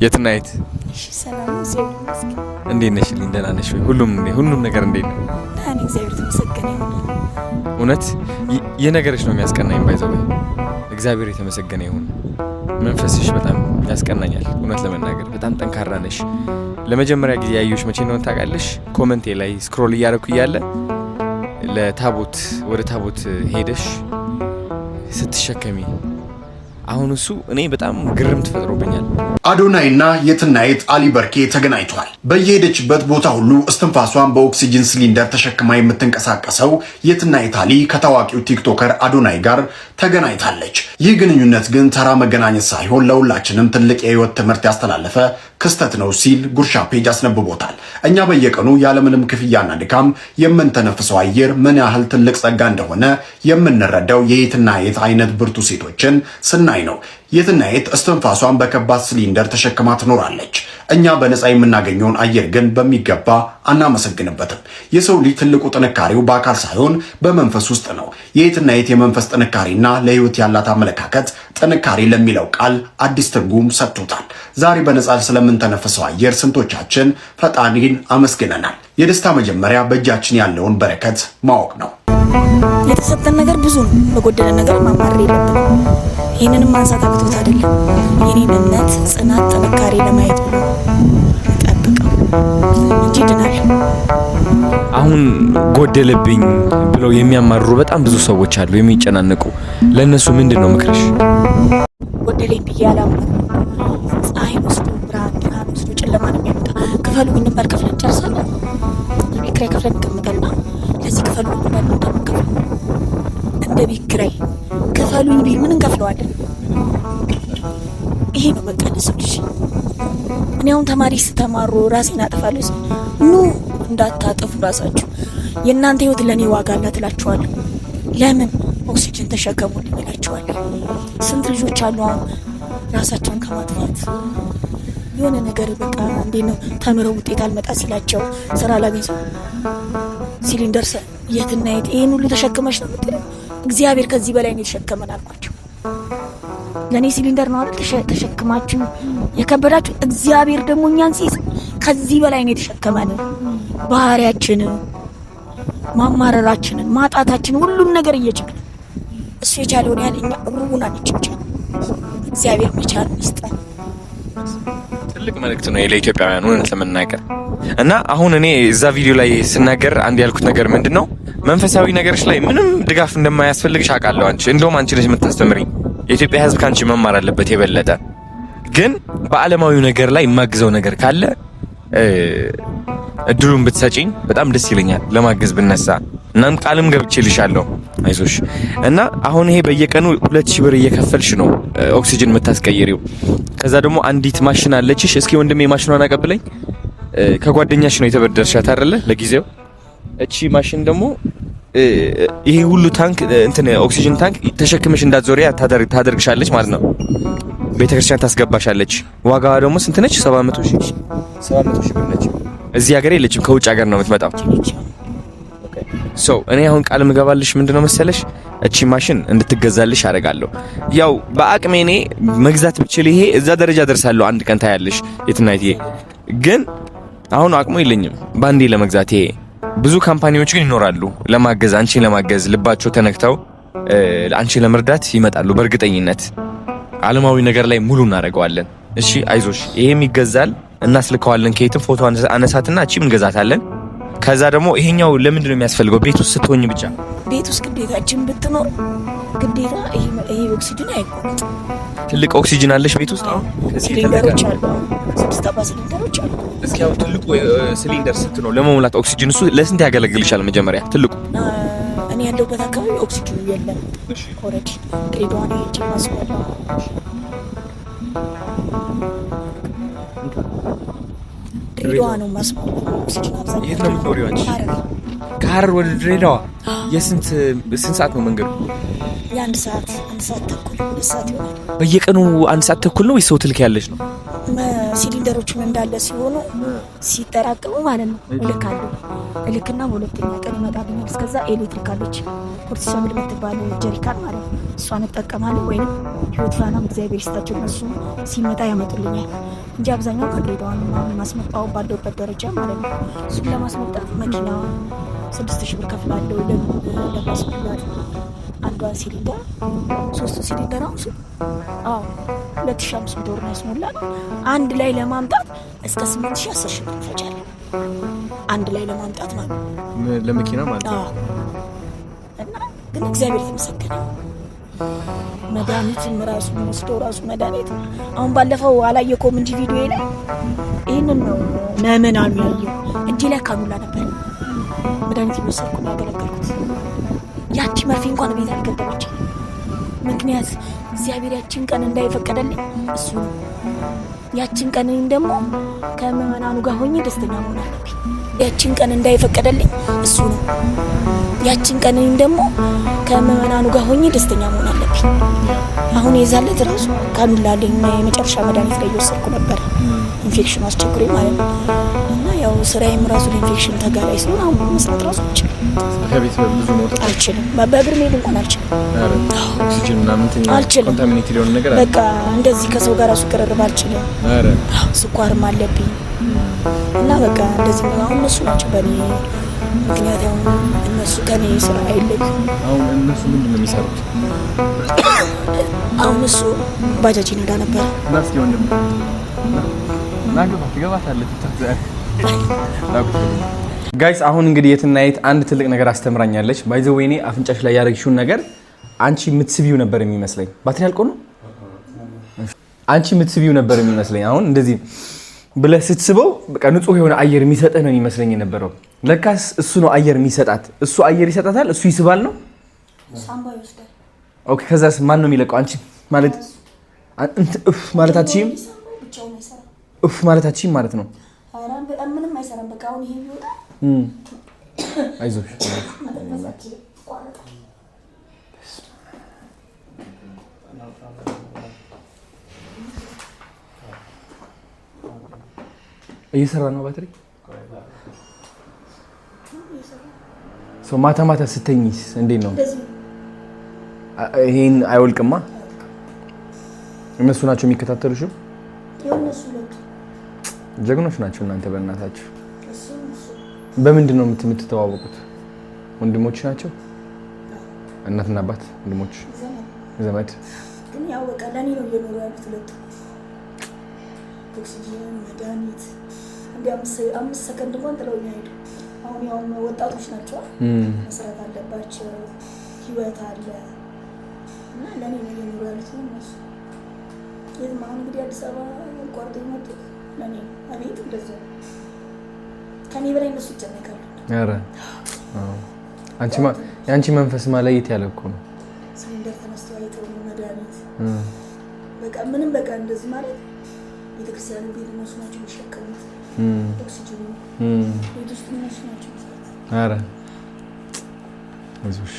የትናይት እሺ ሰላም ነው ዘይልመስክ እንዴት ነሽ? ደህና ነሽ ወይ? ሁሉም ነገር እንዴት ነው? ታኒ እግዚአብሔር ተመሰገነ ይሁን። እውነት የነገርሽ ነው የሚያስቀናኝ። ባይዘው እግዚአብሔር የተመሰገነ ይሁን። መንፈስሽ በጣም ያስቀናኛል። እውነት ለመናገር በጣም ጠንካራ ነሽ። ለመጀመሪያ ጊዜ ያዩሽ መቼ ነው ታውቃለሽ? ኮሜንቴ ላይ ስክሮል እያደረኩ እያለ ለታቦት ወደ ታቦት ሄደሽ ስትሸከሚ አሁን እሱ እኔ በጣም ግርም ተፈጥሮብኛል። አዶናይና የትናየት አሊ በርኬ ተገናኝቷል። በየሄደችበት ቦታ ሁሉ እስትንፋሷን በኦክሲጅን ሲሊንደር ተሸክማ የምትንቀሳቀሰው የትናየት አሊ ከታዋቂው ቲክቶከር አዶናይ ጋር ተገናኝታለች። ይህ ግንኙነት ግን ተራ መገናኘት ሳይሆን ለሁላችንም ትልቅ የህይወት ትምህርት ያስተላለፈ ክስተት ነው ሲል ጉርሻ ፔጅ አስነብቦታል። እኛ በየቀኑ ያለምንም ክፍያና ድካም የምንተነፍሰው አየር ምን ያህል ትልቅ ጸጋ እንደሆነ የምንረዳው የትናየት አይነት ብርቱ ሴቶችን ስናይ ነው። የትናየት እስትንፋሷን በከባድ ሲሊንደር ተሸክማ ትኖራለች። እኛ በነፃ የምናገኘውን አየር ግን በሚገባ አናመሰግንበትም። የሰው ልጅ ትልቁ ጥንካሬው በአካል ሳይሆን በመንፈስ ውስጥ ነው። የትናየት የመንፈስ ጥንካሬና ለህይወት ያላት አመለካከት ጥንካሬ ለሚለው ቃል አዲስ ትርጉም ሰጥቶታል። ዛሬ በነፃ ስለምንተነፍሰው አየር ስንቶቻችን ፈጣሪን አመስግነናል? የደስታ መጀመሪያ በእጃችን ያለውን በረከት ማወቅ ነው። የተሰጠን ነገር ብዙ ነው። በጎደለ ነገር ማማረር የለብንም። ይህንንም ማንሳት አቅቶት አይደለም። የኔን እምነት፣ ጽናት፣ ጥንካሬ ለማየት ብሎ ጠብቀው እንጂ ድናል። አሁን ጎደለብኝ ብለው የሚያማርሩ በጣም ብዙ ሰዎች አሉ፣ የሚጨናነቁ። ለእነሱ ምንድን ነው ምክርሽ? ጎደለኝ ብዬ አላምንም። ፀሐይ ወስዶ ብርሃን ወስዶ ጨለማ ነው የሚያመጣ። ክፈሉ ብንባል ከፍለን ጨርሳለን። የቤት ኪራይ ከፍለን እንቀምጣልና ለዚህ ክፈሉ ብንባል እንደምንከፍል እንደ ቤት ኪራይ ክፈሉኝ ቢል ምን እንከፍለዋለን? ይሄ ነው በቃ ለሰው ልጅ። እኔ አሁን ተማሪ ስተማሩ ራሴን አጠፋለሁ። ኑ እንዳታጠፉ ራሳችሁ። የእናንተ ህይወት ለእኔ ዋጋ አላት እላችኋለሁ። ለምን ኦክሲጅን ተሸከሙልኝ እላችኋለሁ። ስንት ልጆች አሉ አሁን ራሳቸውን ከማጥፋት የሆነ ነገር በቃ እንዴት ነው ተምረው ውጤት አልመጣ ሲላቸው ስራ ላገኝ ሲሊንደር የትናየት ይሄን ሁሉ ተሸክመሽ ነው የምትለው? እግዚአብሔር ከዚህ በላይ ነው የተሸከመን አልኳቸው። ለእኔ ሲሊንደር ነው አይደል ተሸክማችሁ የከበዳችሁ። እግዚአብሔር ደግሞ እኛን ሲይዝ ከዚህ በላይ ነው የተሸከመን። ባህሪያችንን፣ ማማረራችንን፣ ማጣታችንን ሁሉም ነገር እየቻለ እሱ የቻለውን ያህል እኛ ሩቡን አንችልም። እግዚአብሔር መቻል ይስጠን። ትልቅ መልእክት ነው ለኢትዮጵያውያን እውነት ለመናገር እና አሁን እኔ እዛ ቪዲዮ ላይ ስናገር አንድ ያልኩት ነገር ምንድነው መንፈሳዊ ነገሮች ላይ ምንም ድጋፍ እንደማያስፈልግሽ አውቃለሁ። እንደውም አንቺ ነሽ የምታስተምሪኝ። የኢትዮጵያ ሕዝብ ካንቺ መማር አለበት የበለጠ። ግን በዓለማዊው ነገር ላይ የማግዘው ነገር ካለ እድሉን ብትሰጪኝ በጣም ደስ ይለኛል፣ ለማገዝ ብነሳ። እናም ቃልም ገብቼልሻለሁ አይዞሽ። እና አሁን ይሄ በየቀኑ 2000 ብር እየከፈልሽ ነው ኦክሲጅን የምታስቀይሪው። ከዛ ደግሞ አንዲት ማሽን አለችሽ። እስኪ ወንድሜ ማሽኗን አቀብለኝ። ከጓደኛሽ ነው የተበደርሻት አይደለ ለጊዜው? እቺ ማሽን ደግሞ ይሄ ሁሉ ታንክ ኦክሲጅን ታንክ ተሸክመሽ እንዳትዞሪያ ታደርግሻለች ማለት ነው። ቤተክርስቲያን ታስገባሻለች። ዋጋዋ ደግሞ ስንት ነች? 700 ሺህ ብር ነች። እዚህ ሀገር የለችም፣ ከውጭ ሀገር ነው የምትመጣው። እኔ አሁን ቃል ምገባልሽ ምንድነው መሰለሽ? እቺ ማሽን እንድትገዛልሽ አደርጋለሁ። ያው በአቅሜ እኔ መግዛት ብችል ይሄ እዛ ደረጃ ደርሳለሁ። አንድ ቀን ታያለሽ የትናየት። ግን አሁን አቅሙ የለኝም ባንዴ ለመግዛት። ይሄ ብዙ ካምፓኒዎች ግን ይኖራሉ ለማገዝ፣ አንቺን ለማገዝ ልባቸው ተነክተው አንቺን ለመርዳት ይመጣሉ። በእርግጠኝነት ዓለማዊ ነገር ላይ ሙሉ እናደርገዋለን። እሺ አይዞሽ፣ ይሄም ይገዛል፣ እናስልከዋለን። ከየትም ፎቶ አነሳትና እቺም እንገዛታለን። ከዛ ደግሞ ይሄኛው ለምንድን ነው የሚያስፈልገው? ቤት ውስጥ ስትሆኝ ብቻ። ቤት ውስጥ ግዴታችን ብትኖር ግዴታ ይሄ ኦክሲጅን አይቆምጥ። ትልቅ ኦክሲጅን አለሽ ቤት ውስጥ? አሁን ሲሊንደሮች አሉ፣ 6 ሲሊንደሮች አሉ። እስኪ አሁን ትልቁ ሲሊንደር ስንት ነው ለመሙላት ኦክሲጅን? እሱ ለስንት ያገለግልሻል? መጀመሪያ ትልቁ እኔ ያለሁበት አካባቢ ኦክሲጅን የለም። ኦሬዲ ድሬዳዋ ነው የማስወጣው። ድሬዳዋ ነው ማስወጣው ኦክሲጅን አብዛኛው። የት ነው የምትኖሪው አንቺ? ከሐረር ወደ ድሬዳዋ የስንት ሰዓት ነው መንገዱ? የአንድ ሰዓት ተኩል 2 ሰዓት ይሆናል። በየቀኑ 1 ሰዓት ተኩል ነው ወይስ ሰው ትልክ ያለሽ ነው? ሲሊንደሮቹን እንዳለ ሲሆኑ ሲጠራቀሙ ማለት ነው እልክና በሁለተኛ ቀን ይመጣልኛል። እስከዛ ኤሌክትሪክ አለች ኮርቲሶን የምትባል ጀሪካን ማለት ነው። እሷን እጠቀማለሁ። ወይንም ህይወት ፋናም እግዚአብሔር ይስጣቸው እነሱ ሲመጣ ያመጡልኛል። እንጂ አብዛኛው ከድሬዳዋ ነው ማስመጣው ባለውበት ደረጃ ማለት ነው። እሱን ለማስመጣት መኪና 6000 ብር ከፍላለሁ ለማስመጣት አንዷ ሲሊንደር 3 ሲሊንደር ነው 2500 ብር ያስሞላ ነው። አንድ ላይ ለማምጣት እስከ 8000 10,000 ብር ይፈጃል። አንድ ላይ ለማምጣት ማለት ለመኪና ማለት ነው። እና ግን እግዚአብሔር የተመሰገነ መድኃኒትም ራሱ ወስዶ ራሱ መድኃኒት አሁን ባለፈው አላየከውም እንጂ ቪዲዮ ላይ ይህንን ነው ነመናሉ ያየው እንጂ ላይ ካኑላ ነበር መድኃኒት እየወሰድኩ ነው ያገለገልኩት። ያቺ መርፌ እንኳን ቤት አልገባች። ምክንያት እግዚአብሔር ያቺን ቀን እንዳይፈቀደልኝ እሱ ነው። ያቺን ቀን ደግሞ ከምዕመናኑ ጋር ሆኜ ደስተኛ መሆን አለብኝ። ያቺን ቀን እንዳይፈቀደልኝ እሱ ነው። ያቺን ቀን ደግሞ ከምዕመናኑ ጋር ሆኜ ደስተኛ መሆን አለብኝ። አሁን የዛለት ራሱ ካኑላልኝ የመጨረሻ መድኃኒት ላይ እየወሰድኩ ነበር ኢንፌክሽኑ አስቸግሮኝ ማለት ነው። እና ያው ስራዬም ራሱ ለኢንፌክሽን ተጋላይ ስለሆነ አሁን መስራት ራሱ አልችልም። ከቤት ብዙ መውጣት አልችልም። በእግር መሄድ እንኳን አልችልም። ኦክሲጅን ምናምን አልችልም። ኮንታሚኔትድ የሆነ ነገር በቃ እንደዚህ ከሰው ጋር ራሱ ቅርርብ አልችልም። ስኳርም አለብኝ እና በቃ እንደዚህ ነው። አሁን እነሱ ናቸው በእኔ ምክንያት አሁን እነሱ ከኔ ስራ አይለኝ። አሁን እነሱ ምንድን ነው የሚሰሩት? አሁን እሱ ባጃጅ ይነዳ ነበር። ናስኪ ወንድም ናገባት ትገባታለህ ጋይስ አሁን እንግዲህ የትናየት አንድ ትልቅ ነገር አስተምራኛለች። ባይ ዘ ወይ እኔ አፍንጫሽ ላይ ያደረግሽውን ነገር አንቺ የምትስቢው ነበር የሚመስለኝ። ባትሪ አልቆ ነው አንቺ የምትስቢው ነበር የሚመስለኝ። አሁን እንደዚህ ብለህ ስትስበው በቃ ንጹህ የሆነ አየር የሚሰጥህ ነው የሚመስለኝ የነበረው። ለካስ እሱ ነው አየር የሚሰጣት። እሱ አየር ይሰጣታል፣ እሱ ይስባል ነው። ኦኬ ከዛስ ማን ነው የሚለቀው? አንቺ ማለት እፍ ማለት አትችይም። እፍ ማለት አትችይም ማለት ነው። ምንም አይሰራም። በቃ አሁን ይሄ ይወጣ አይዞሽ እየሰራ ነው ባትሪ። ማታ ማታ ስተኝስ እንዴት ነው? ይሄን አይወልቅማ። እነሱ ናቸው የሚከታተሉሽ። ጀግኖች ናቸው እናንተ በእናታችሁ። በምንድን ነው የምትተዋወቁት? ወንድሞች ናቸው? እናትና አባት? ወንድሞች ዘመድ? ግን ያው በቃ ለኔ ነው እየኖሩ ያሉት ሁለቱ። ኦክሲጅን መድኃኒት እንደ 5 ሰከንድ እንኳን ጥለውኝ አይሄዱ። አሁን ያው ወጣቶች ናቸው፣ መስራት አለባቸው፣ ህይወት አለ እና ለኔ ነው እየኖሩ ያሉት ነው እነሱ። የትም አሁን እንግዲህ አዲስ አበባ ቆርጦ የመጡት ለኔ አቤት እንደዚህ ከኔ በላይ እነሱ ይጨነቃሉ። ኧረ አንቺ መንፈስ ማለየት ያለ እኮ ነው። ሲሊንደር ተነስተው አይተው መድኃኒት በቃ ምንም በቃ እንደዚህ ማለት ቤተክርስቲያን ቤት እነሱ ናቸው የሚሸከሙት። ኦክሲጅን ቤት ውስጥ እነሱ ናቸው። ኧረ አይዞሽ